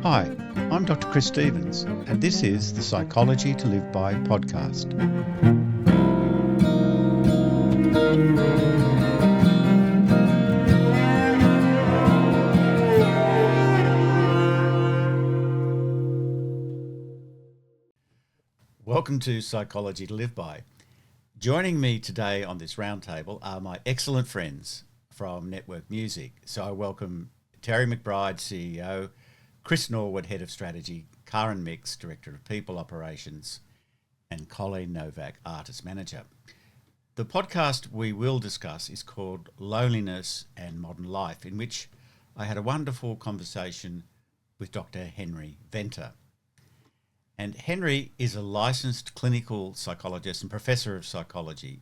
Hi, I'm Dr. Chris Stevens, and this is the Psychology to Live By podcast. Welcome to Psychology to Live By. Joining me today on this roundtable are my excellent friends from Network Music. So I welcome Terry McBride, CEO, Chris Norwood, Head of Strategy, Karen Mix, Director of People Operations, and Colleen Novak, Artist Manager. The podcast we will discuss is called Loneliness and Modern Life, in which I had a wonderful conversation with Dr. Henry Venter. And Henry is a licensed clinical psychologist and professor of psychology.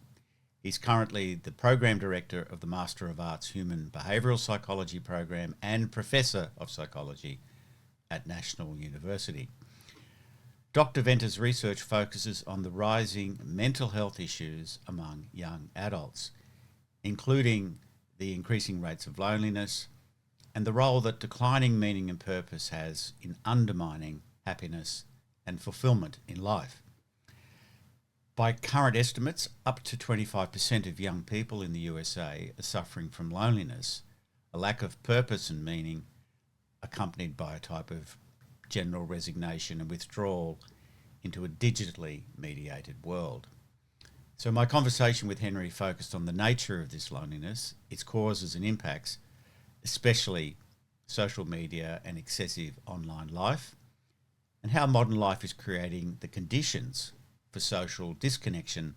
He's currently the program director of the Master of Arts Human Behavioural Psychology program and professor of psychology at National University. Dr. Venter's research focuses on the rising mental health issues among young adults, including the increasing rates of loneliness and the role that declining meaning and purpose has in undermining happiness and fulfillment in life. By current estimates, up to 25% of young people in the USA are suffering from loneliness, a lack of purpose and meaning, accompanied by a type of general resignation and withdrawal into a digitally mediated world. So my conversation with Henry focused on the nature of this loneliness, its causes and impacts, especially social media and excessive online life, and how modern life is creating the conditions for social disconnection,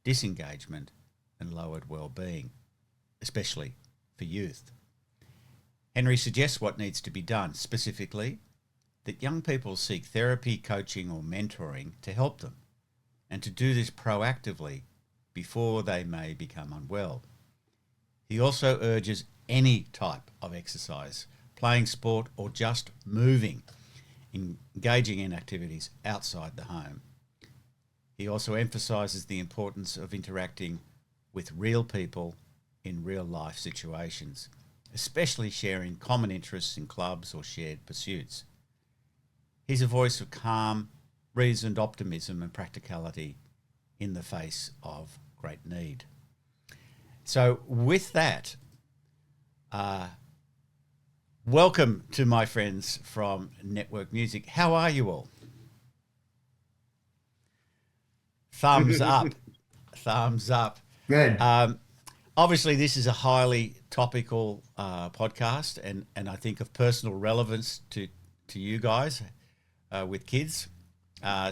disengagement, and lowered well-being, especially for youth. Henry suggests what needs to be done, specifically that young people seek therapy, coaching, or mentoring to help them, and to do this proactively before they may become unwell. He also urges any type of exercise, playing sport, or just moving, engaging in activities outside the home. He also emphasises the importance of interacting with real people in real life situations, especially sharing common interests in clubs or shared pursuits. He's a voice of calm, reasoned optimism and practicality in the face of great need. So with that, welcome to my friends from Network Music. How are you all? Thumbs up. Thumbs up. Good. Obviously, this is a highly topical podcast and I think of personal relevance to you guys with kids.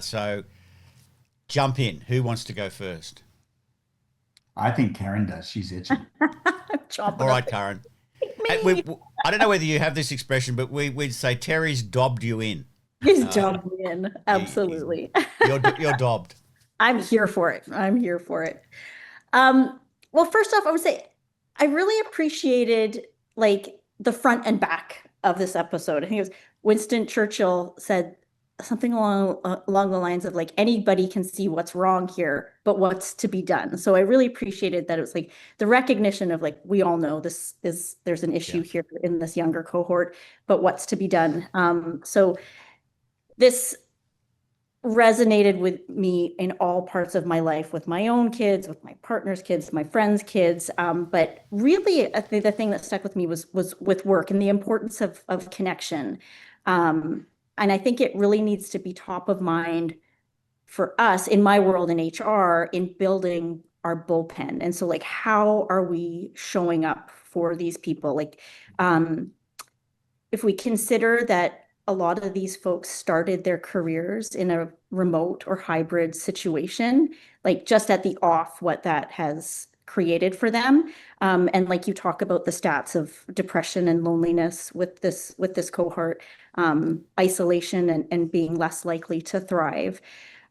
So jump in. Who wants to go first? I think Karen does. She's itching. All right, Karen. I don't know whether you have this expression, but we'd say Terry's dobbed you in. He's dobbed me in. Absolutely. You're dobbed. I'm here for it. Well, first off, I would say I really appreciated like the front and back of this episode. I think it was Winston Churchill said something along the lines of like, anybody can see what's wrong here, but what's to be done. So I really appreciated that it was like the recognition of like, we all know there's an issue here in this younger cohort, but what's to be done. So this resonated with me in all parts of my life, with my own kids, with my partner's kids, my friends' kids. But really, I think the thing that stuck with me was with work and the importance of connection. And I think it really needs to be top of mind for us in my world in HR in building our bullpen. And so like, how are we showing up for these people? Like, if we consider that a lot of these folks started their careers in a remote or hybrid situation, like just at the off, what that has created for them. And like you talk about the stats of depression and loneliness with this cohort, isolation and being less likely to thrive.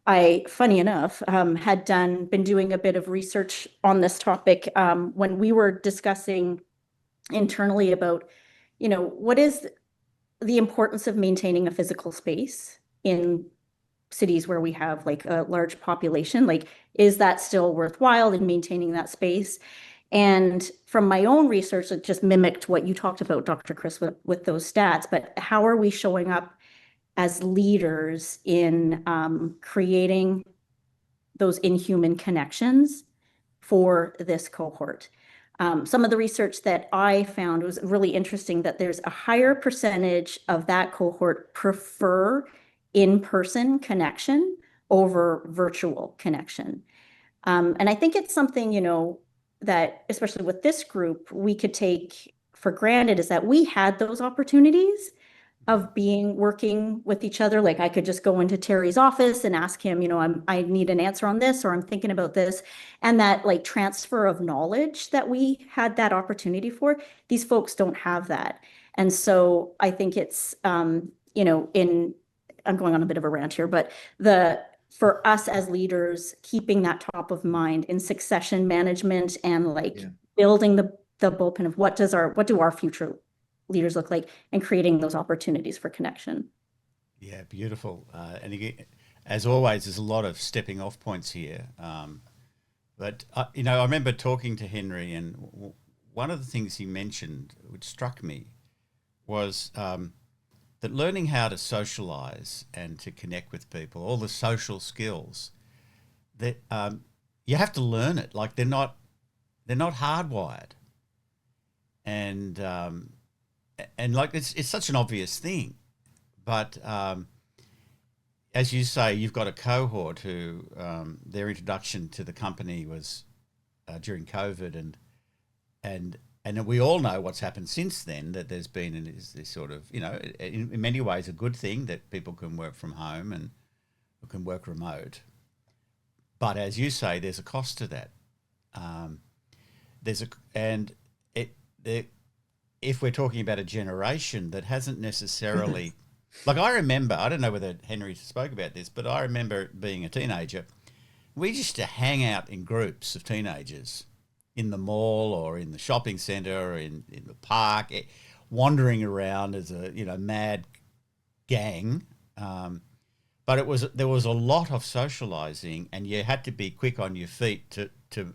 I, funny enough, had been doing a bit of research on this topic when we were discussing internally about, what is the importance of maintaining a physical space in cities where we have like a large population. Like, is that still worthwhile in maintaining that space? And from my own research, it just mimicked what you talked about, Dr. Chris, with those stats. But how are we showing up as leaders in creating those inhuman connections for this cohort? Some of the research that I found was really interesting, that there's a higher percentage of that cohort prefer in-person connection over virtual connection. And I think it's something, that especially with this group, we could take for granted, is that we had those opportunities of working with each other. Like I could just go into Terry's office and ask him, I need an answer on this, or I'm thinking about this. And that like transfer of knowledge that we had that opportunity for, these folks don't have that. And so I think it's, I'm going on a bit of a rant here, but for us as leaders, keeping that top of mind in succession management and building the bullpen of what do our future leaders look like, and creating those opportunities for connection. Yeah, beautiful. And again, as always, there's a lot of stepping off points here. But I remember talking to Henry, and one of the things he mentioned, which struck me, was that learning how to socialize and to connect with people, all the social skills, that you have to learn it. Like they're not hardwired, and like it's such an obvious thing, but as you say, you've got a cohort who their introduction to the company was during COVID, and we all know what's happened since then, that there's been this sort of, in many ways a good thing that people can work from home and can work remote. But as you say, there's a cost to that. If we're talking about a generation that hasn't necessarily, like I remember, I don't know whether Henry spoke about this, but I remember being a teenager, we used to hang out in groups of teenagers in the mall or in the shopping centre or in the park, wandering around as a mad gang. But there was a lot of socialising, and you had to be quick on your feet to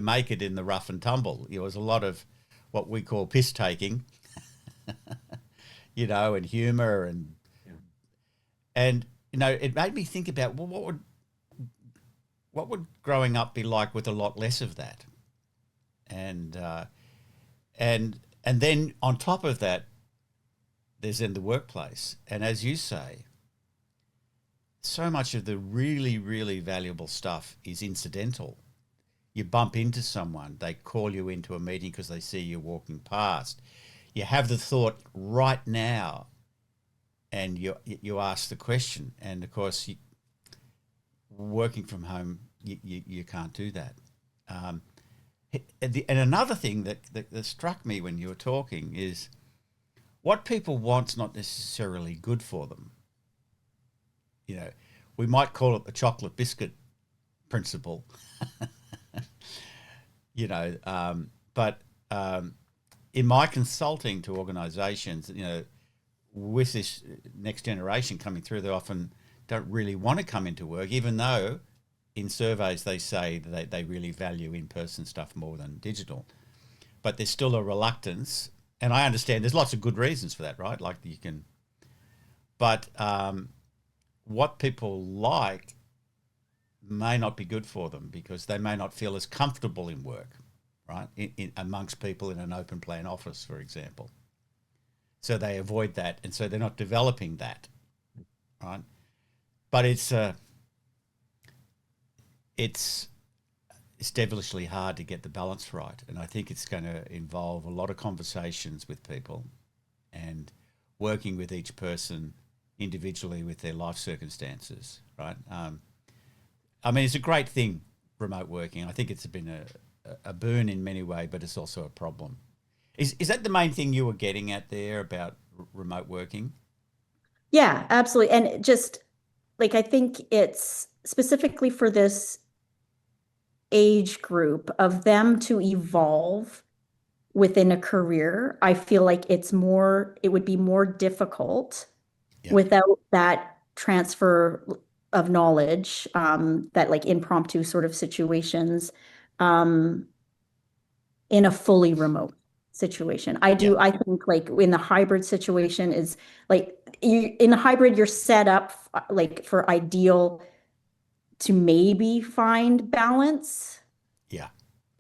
make it in the rough and tumble. There was a lot of what we call piss taking, and humour, and it made me think about, well, what would growing up be like with a lot less of that, and then on top of that, there's in the workplace, and as you say, so much of the really, really valuable stuff is incidental. You bump into someone, they call you into a meeting because they see you walking past. You have the thought right now, and you ask the question. And of course, working from home, you can't do that. And another thing that struck me when you were talking is what people want's not necessarily good for them. We might call it the chocolate biscuit principle. But in my consulting to organisations, with this next generation coming through, they often don't really want to come into work, even though in surveys they say that they really value in-person stuff more than digital. But there's still a reluctance, and I understand there's lots of good reasons for that, right? Like you can, but what people like may not be good for them because they may not feel as comfortable in work, right? In amongst people in an open plan office, for example. So they avoid that, and so they're not developing that, right? But it's devilishly hard to get the balance right, and I think it's going to involve a lot of conversations with people and working with each person individually with their life circumstances, right? I mean, it's a great thing, remote working. I think it's been a boon in many ways, but it's also a problem. Is that the main thing you were getting at there about remote working? Yeah, absolutely. And just like, I think it's specifically for this age group of them to evolve within a career. I feel like it would be more difficult without that transfer of knowledge, that like impromptu sort of situations. in a fully remote situation. I Yeah. think like in the hybrid situation is like in a hybrid, you're set up like for ideal to maybe find balance. Yeah.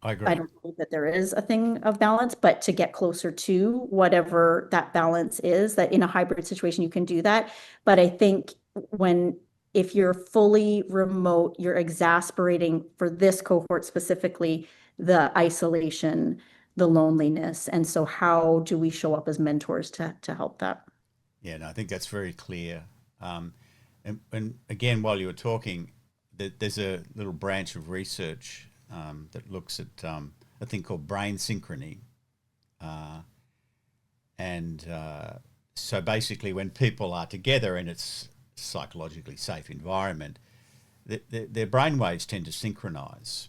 I I agree. don't think that there is a thing of balance, but to get closer to whatever that balance is, that in a hybrid situation, you can do that. But I think if you're fully remote, you're exasperating for this cohort specifically, the isolation, the loneliness. And so how do we show up as mentors to help that? Yeah, no, I think that's very clear. Um, and again, while you were talking, there's a little branch of research that looks at a thing called brain synchrony. Uh, and so basically, when people are together in its psychologically safe environment, their brain waves tend to synchronize,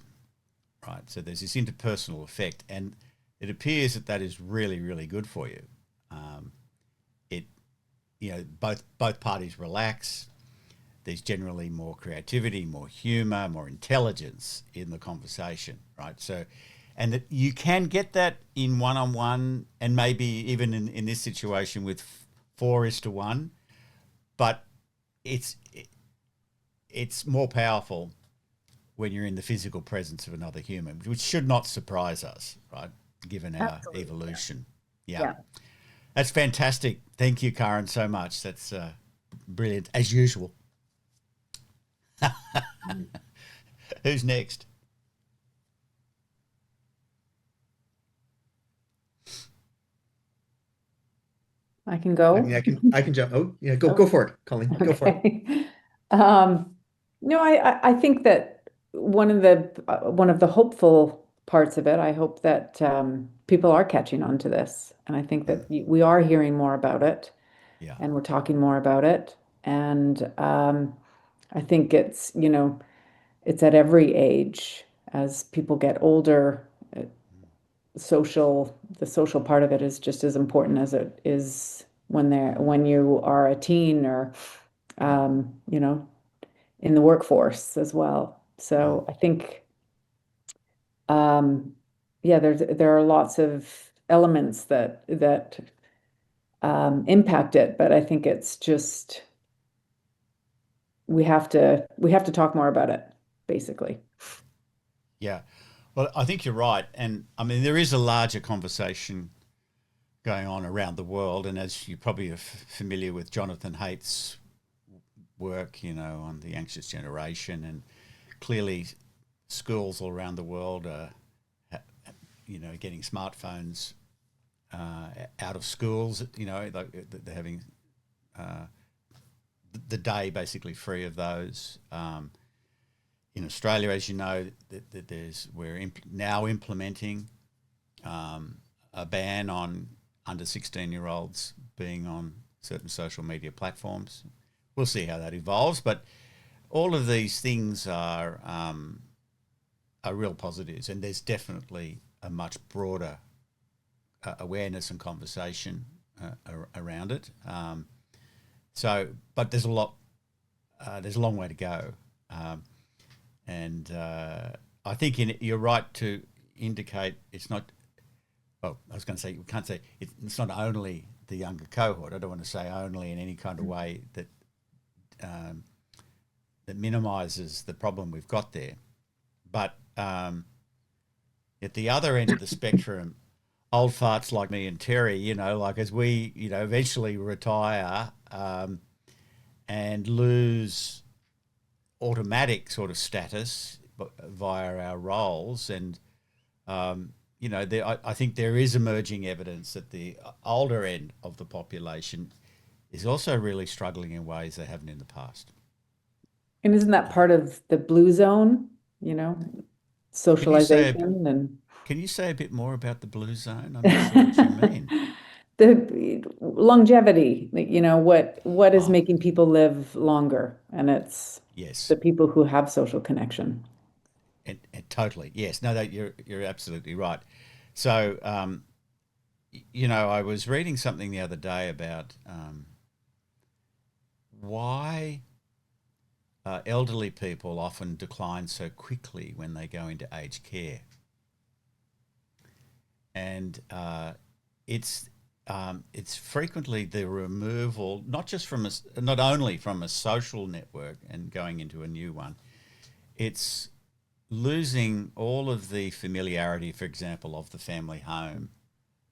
right? So there's this interpersonal effect, and it appears that that is really, really good for you. Um, it, both parties relax. There's generally more creativity, more humor, more intelligence in the conversation, right? So, and that you can get that in one-on-one, and maybe even in this situation with 4:1, but it's it's more powerful when you're in the physical presence of another human, which should not surprise us, right? Given our Absolutely. evolution. Yeah. Yeah. That's fantastic. Thank you, Karen, so much. That's brilliant, as usual. Who's next? I can I go. mean, I can jump. Oh, yeah, go Oh, for it, Colleen. Go for it. okay. Um, no, I think that one of the hopeful parts of it, I hope that people are catching on to this, and I think that we are hearing more about it, Yeah. and we're talking more about it, and I think it's at every age as people get older. The social part of it is just as important as it is when you are a teen or you know in the workforce as well. So I think um yeah, there are lots of elements that impact it, but I think it's just we have to talk more about it, basically. Yeah. Well, I think you're right. And I mean, there is a larger conversation going on around the world. And as you probably are familiar with Jonathan Haidt's work, on the anxious generation, and clearly schools all around the world are, getting smartphones out of schools, like they're having the day basically free of those. In Australia, as you know, we're now implementing a ban on under 16-year-olds being on certain social media platforms. We'll see how that evolves, but all of these things are real positives, and there's definitely a much broader awareness and conversation around it. But there's there's a long way to go. And I think you're right to indicate it's not. Well, I was going to say we can't say it's not only the younger cohort. I don't want to say only in any kind of way that that minimises the problem we've got there. But at the other end of the spectrum, old farts like me and Terry, like as we, eventually retire and lose automatic sort of status via our roles, and I think there is emerging evidence that the older end of the population is also really struggling in ways they haven't in the past. And isn't that part of the blue zone, socialization and Can you say a bit more about the blue zone? I'm not sure what you mean. the longevity, what is making people live longer? And it's Yes. the people who have social connection. And totally, yes. No, you're absolutely right. So, I was reading something the other day about why elderly people often decline so quickly when they go into aged care. and it's frequently the removal, not only from a social network and going into a new one, it's losing all of the familiarity, for example, of the family home,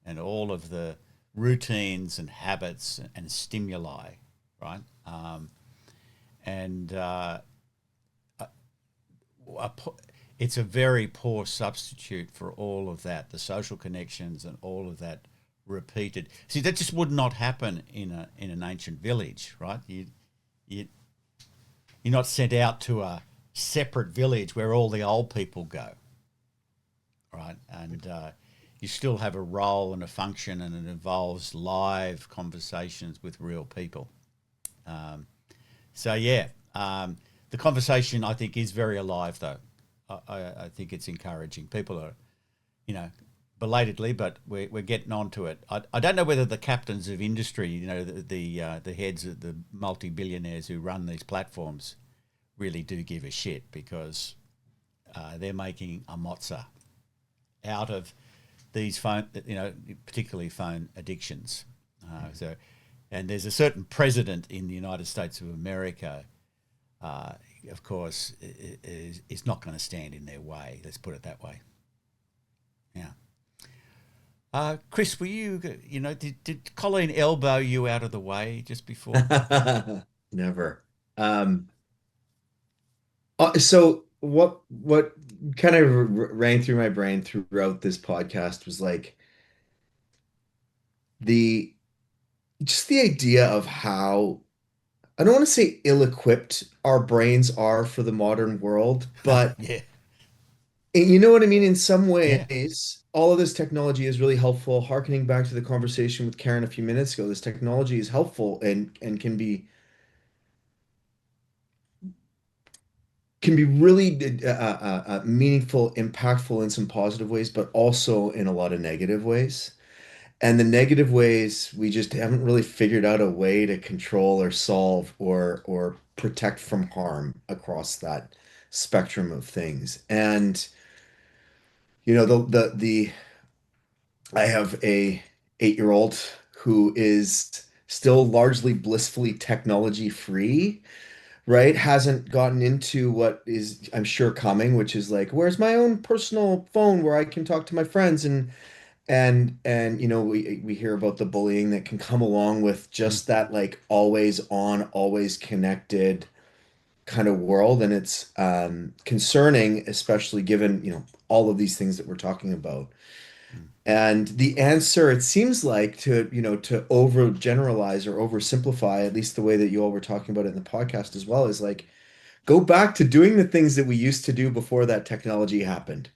and all of the routines and habits and stimuli, right? And it's a very poor substitute for all of that, the social connections and all of that repeated. See, that just would not happen in an ancient village, right? You're not sent out to a separate village where all the old people go, right? And you still have a role and a function, and it involves live conversations with real people. The conversation, I think, is very alive, though. I think it's encouraging. People are, belatedly, but we're getting onto it. I don't know whether the captains of industry, the heads of the multi-billionaires who run these platforms, really do give a shit, because they're making a mozza out of these phone, particularly phone addictions. And there's a certain president in the United States of America, of course, is not going to stand in their way. Let's put it that way. Yeah. Chris, were you, did Colleen elbow you out of the way just before? Never. So what kind of rang through my brain throughout this podcast was like the idea of how, I don't want to say ill-equipped our brains are for the modern world, but Yeah. you know what I mean? In some Yeah. ways, all of this technology is really helpful. Harkening back to the conversation with Karen a few minutes ago, this technology is helpful and can be really meaningful, impactful in some positive ways, but also in a lot of negative ways. And the negative ways, we just haven't really figured out a way to control or solve or protect from harm across that spectrum of things. And the I have a 8-year-old who is still largely blissfully technology free, right? Hasn't gotten into what is, I'm sure, coming, which is like, where's my own personal phone where I can talk to my friends, and we hear about the bullying that can come along with Mm. just that, like, always on, always connected kind of world. And it's concerning, especially given, all of these things that we're talking about. Mm. And the answer, it seems like, to overgeneralize or oversimplify, at least the way that you all were talking about it in the podcast as well, is like, go back to doing the things that we used to do before that technology happened,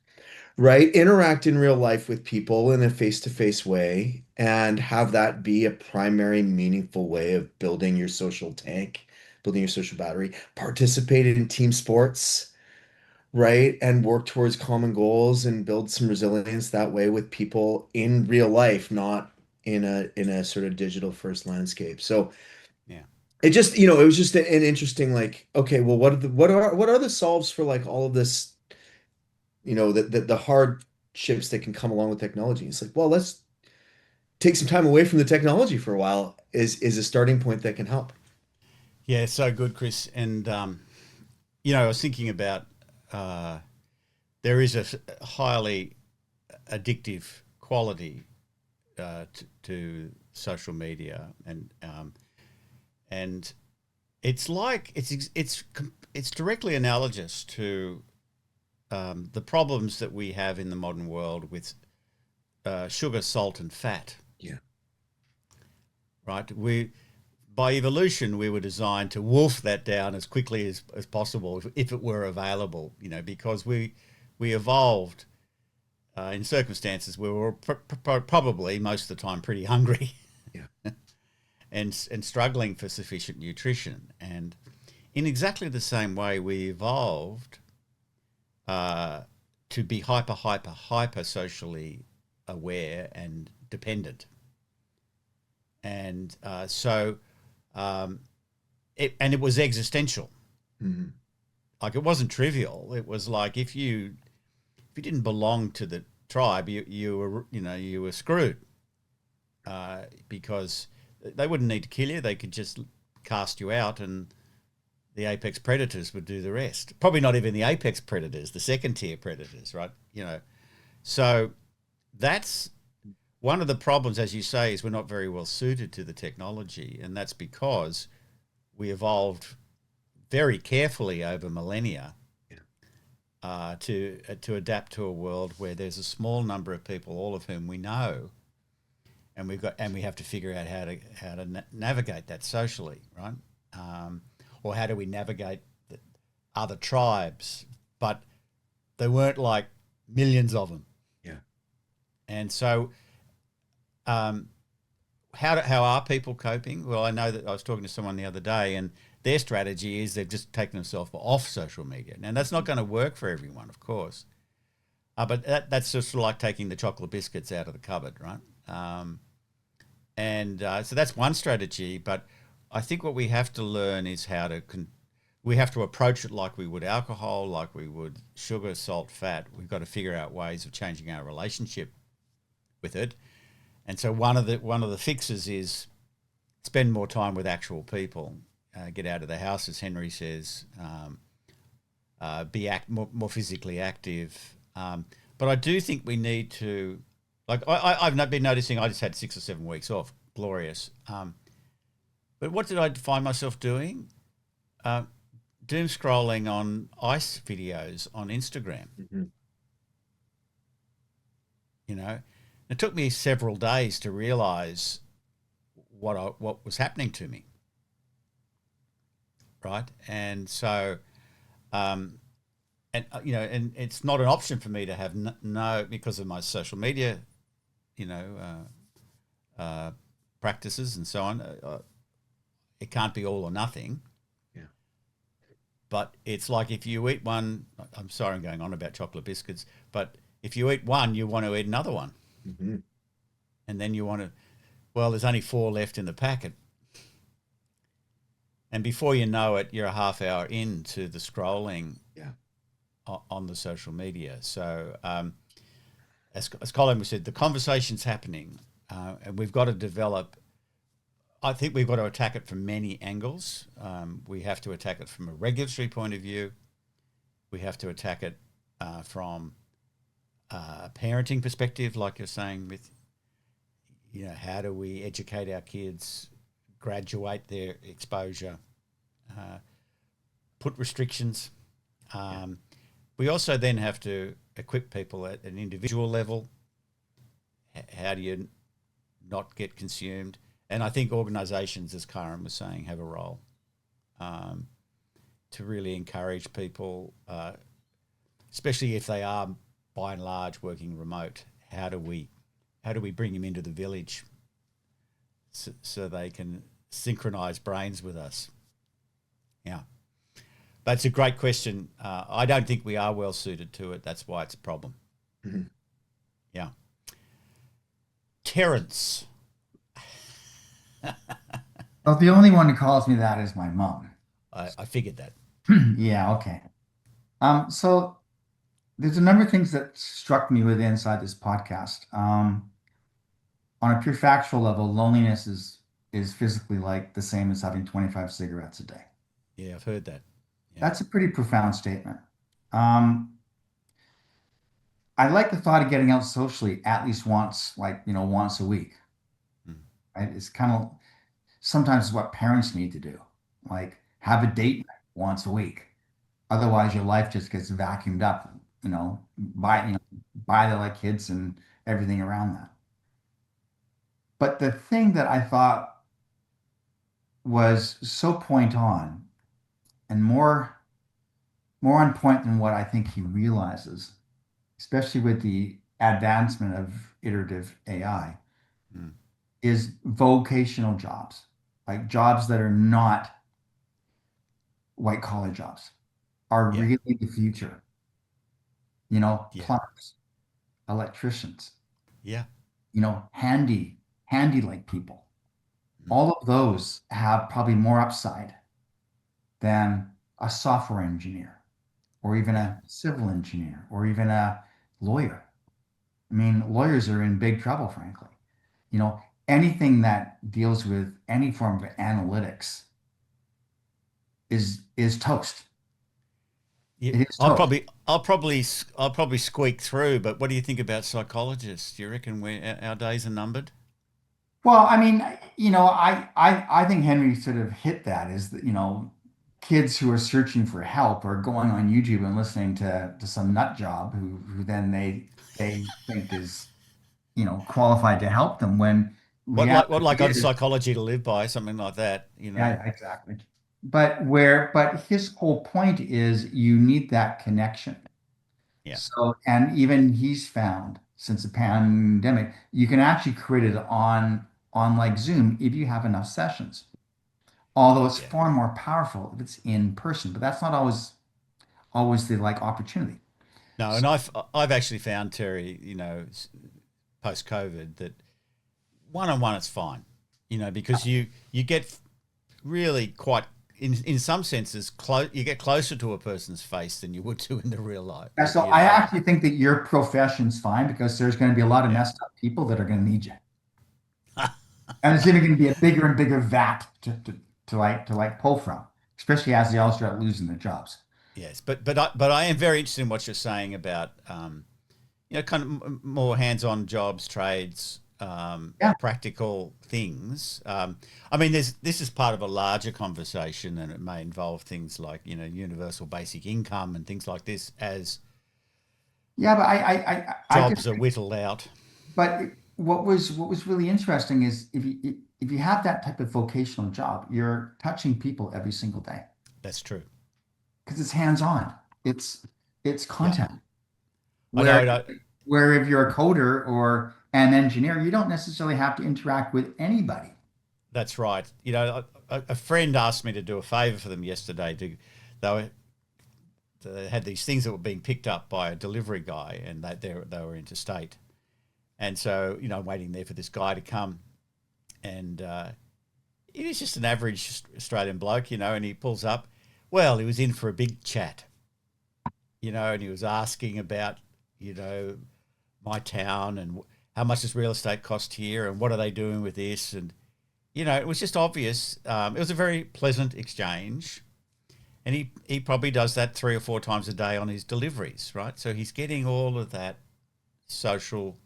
right? Interact in real life with people in a face-to-face way, and have that be a primary meaningful way of building your social tank, building your social battery. Participate in team sports, right? And work towards common goals and build some resilience that way with people in real life, not in a sort of digital first landscape. So Yeah. it was just an interesting, like, okay, well, what are the solves for, like, all of this, the hardships that can come along with technology? It's like, well, let's take some time away from the technology for a while is a starting point that can help. Yeah, so good, Chris. And, I was thinking about there is a highly addictive quality to social media, and it's like it's directly analogous to the problems that we have in the modern world with sugar, salt, and fat. Yeah. Right. By evolution, we were designed to wolf that down as quickly as possible if it were available. Because we evolved in circumstances where we were probably most of the time pretty hungry. Yeah. and struggling for sufficient nutrition. And in exactly the same way, we evolved to be hyper socially aware and dependent. And it was existential. Mm-hmm. Like, it wasn't trivial. It was like, if you didn't belong to the tribe, you were screwed, because they wouldn't need to kill you. They could just cast you out, and the apex predators would do the rest. Probably not even the apex predators, the second tier predators, right? So that's one of the problems, as you say, is we're not very well suited to the technology, and that's because we evolved very carefully over millennia to adapt to a world where there's a small number of people, all of whom we know, and we have to figure out how to navigate that socially, right? Or how do we navigate other tribes? But there weren't like millions of them. Yeah. And so, how are people coping? Well, I know that I was talking to someone the other day, and their strategy is they've just taken themselves off social media. Now, that's not going to work for everyone, of course, but that's just sort of like taking the chocolate biscuits out of the cupboard, right? So that's one strategy. But I think what we have to learn is we have to approach it like we would alcohol, like we would sugar, salt, fat. We've got to figure out ways of changing our relationship with it. And so one of the fixes is spend more time with actual people, get out of the house, as Henry says, be more physically active. But I do think we need to, like I've been noticing. I just had 6 or 7 weeks off, glorious. But what did I find myself doing? Doom scrolling on ice videos on Instagram. Mm-hmm. It took me several days to realize what was happening to me. Right. And so, and it's not an option for me to have no, because of my social media, practices and so on. It can't be all or nothing. Yeah. But it's like if you eat one, I'm sorry I'm going on about chocolate biscuits, but if you eat one, you want to eat another one. Mm-hmm. And then you want to, well, there's only 4 left in the packet. And before you know it, you're a half hour into the scrolling on the social media. So as Colin said, the conversation's happening, and we've got to develop, I think we've got to attack it from many angles. We have to attack it from a regulatory point of view. We have to attack it from a parenting perspective, like you're saying, with, how do we educate our kids, graduate their exposure, put restrictions. We also then have to equip people at an individual level. How do you not get consumed? And I think organisations, as Karen was saying, have a role to really encourage people, especially if they are, by and large, working remote. How do we bring them into the village so they can synchronise brains with us? Yeah. That's a great question. I don't think we are well suited to it. That's why it's a problem. Mm-hmm. Yeah. Terence. Well, the only one who calls me that is my mom. I figured that. Yeah, okay. So there's a number of things that struck me with inside this podcast. On a pure factual level, loneliness is physically like the same as having 25 cigarettes a day. Yeah, I've heard that. Yeah. That's a pretty profound statement. I like the thought of getting out socially at least once, once a week. Right? It's kind of sometimes what parents need to do, like have a date night once a week. Otherwise, your life just gets vacuumed up, by the like kids and everything around that. But the thing that I thought was so point on and more on point than what I think he realizes, especially with the advancement of iterative AI, is vocational jobs, like jobs that are not white collar jobs, are really the future. Plumbers, electricians, handy like people. All of those have probably more upside than a software engineer or even a civil engineer or even a lawyer. I mean, lawyers are in big trouble, frankly. You know, anything that deals with any form of analytics is toast. Yeah, It is toast. I'll probably squeak through. But what do you think about psychologists? Do you reckon our days are numbered? Well, I mean, I think Henry sort of hit that is that, kids who are searching for help are going on YouTube and listening to some nut job who then they think is, qualified to help them when What reality like on is, psychology to live by, something like that, yeah, exactly. But his whole point is you need that connection. Yeah, So, and even he's found since the pandemic, you can actually create it on like Zoom if you have enough sessions. Although it's yeah. far more powerful if it's in person, but that's not always the like opportunity. No, So, and I've actually found, Terry, post COVID, that one on one it's fine, because you get really quite in some senses close. You get closer to a person's face than you would to in the real life. yeah, so I actually think that your profession's fine because there's going to be a lot of Yeah. messed up people that are going to need you. And it's even going to be a bigger and bigger vat to like pull from, especially as they all start losing their jobs. Yes, but I am very interested in what you're saying about kind of more hands-on jobs, trades, Yeah. practical things. I mean, this is part of a larger conversation, and it may involve things like universal basic income and things like this as Yeah, but I just jobs are whittled out. but what was really interesting is if you have that type of vocational job, you're touching people every single day That's true. because it's hands-on. It's Yeah, content. I Where know. I know. where if you're a coder or an engineer, you don't necessarily have to interact with anybody. That's right. A friend asked me to do a favour for them yesterday. They were they had these things that were being picked up by a delivery guy, and they were interstate. And so, waiting there for this guy to come, and he was just an average Australian bloke, and he pulls up. Well, he was in for a big chat, and he was asking about, you know, my town and how much does real estate cost here and what are they doing with this, and it was just obvious. It was a very pleasant exchange, and he probably does that 3 or 4 times a day on his deliveries, right? So he's getting all of that social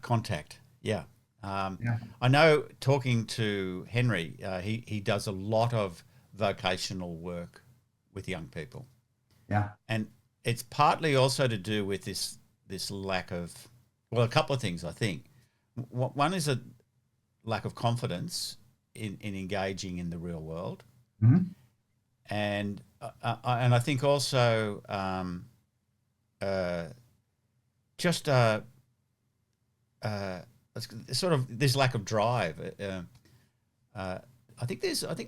contact. Yeah. Yeah. I know talking to Henry, he does a lot of vocational work with young people, Yeah. and it's partly also to do with this lack of, well, a couple of things I think. One is a lack of confidence in engaging in the real world, Mhm. and I think also uh, just uh, sort of this lack of drive. I think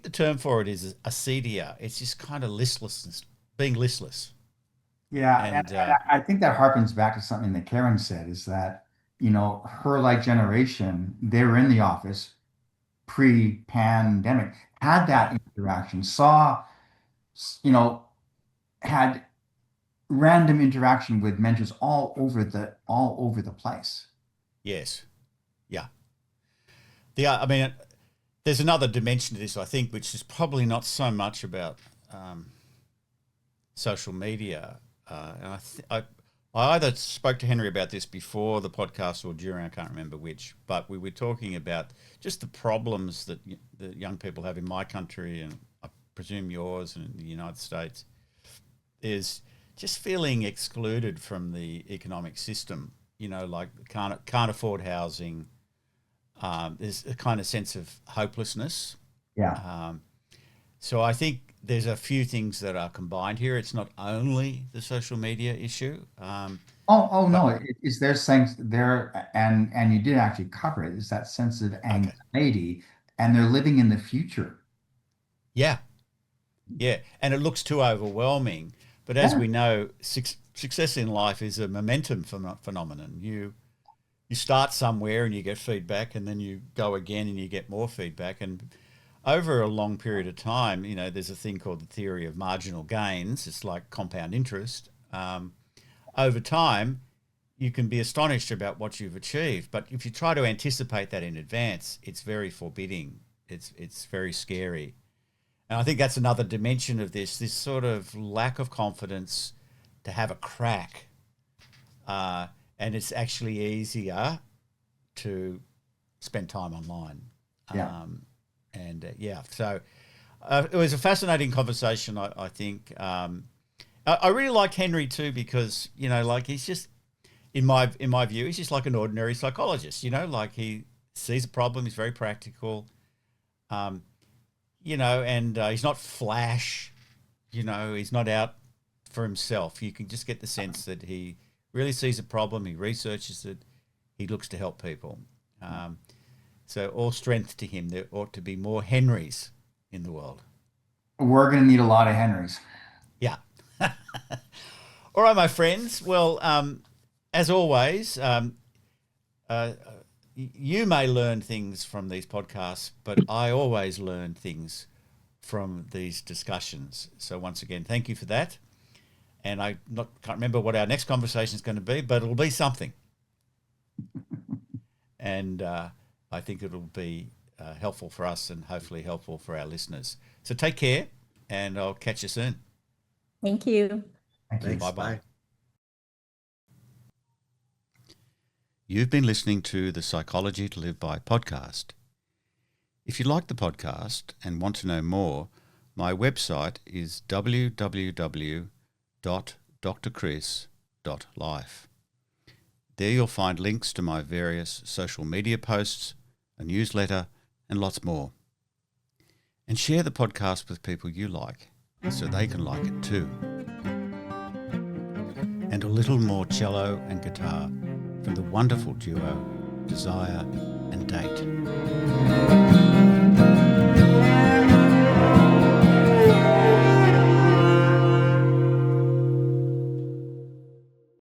the term for it is acedia. It's just kind of listlessness, being listless, Yeah, and, and and I think that harkens back to something that Karen said is that, her like generation, they were in the office pre-pandemic, had yeah, that interaction, saw, you know, had random interaction with mentors all over the place. yes, yeah. I mean, there's another dimension to this, I think, which is probably not so much about social media. And I either spoke to Henry about this before the podcast or during, I can't remember which, but we were talking about just the problems that the young people have in my country, and I presume yours and in the United States, is just feeling excluded from the economic system. Like can't afford housing. There's a kind of sense of hopelessness. Yeah. Um, so I think there's a few things that are combined here. It's not only the social media issue, Oh no, but it's there's things there, and you did actually cover it. It's that sense of okay, anxiety, and they're living in the future. yeah, yeah, and it looks too overwhelming. But as Yeah. we know, success in life is a momentum phenomenon. You start somewhere and you get feedback, and then you go again and you get more feedback, and over a long period of time, there's a thing called the theory of marginal gains. It's like compound interest. Over time, you can be astonished about what you've achieved. But if you try to anticipate that in advance, it's very forbidding. It's very scary. And I think that's another dimension of this sort of lack of confidence to have a crack. And it's actually easier to spend time online. Yeah. So it was a fascinating conversation, I think. I really liked Henry too because, like he's just, in my view, he's just like an ordinary psychologist, like he sees a problem, he's very practical, and he's not flash, he's not out for himself. You can just get the sense that he really sees a problem, he researches it, he looks to help people. So all strength to him. There ought to be more Henrys in the world. We're going to need a lot of Henrys. Yeah. All right, my friends. Well, as always, you may learn things from these podcasts, but I always learn things from these discussions. So once again, thank you for that. And I can't remember what our next conversation is going to be, but it'll be something. And I think it'll be helpful for us and hopefully helpful for our listeners. So take care, and I'll catch you soon. Thank you. Thank you. Thanks. Bye-bye. Bye. You've been listening to the Psychology to Live By podcast. If you like the podcast and want to know more, my website is www.drchris.life. There you'll find links to my various social media posts, a newsletter, and lots more. And share the podcast with people you like so they can like it too. And a little more cello and guitar from the wonderful duo Desire and Date.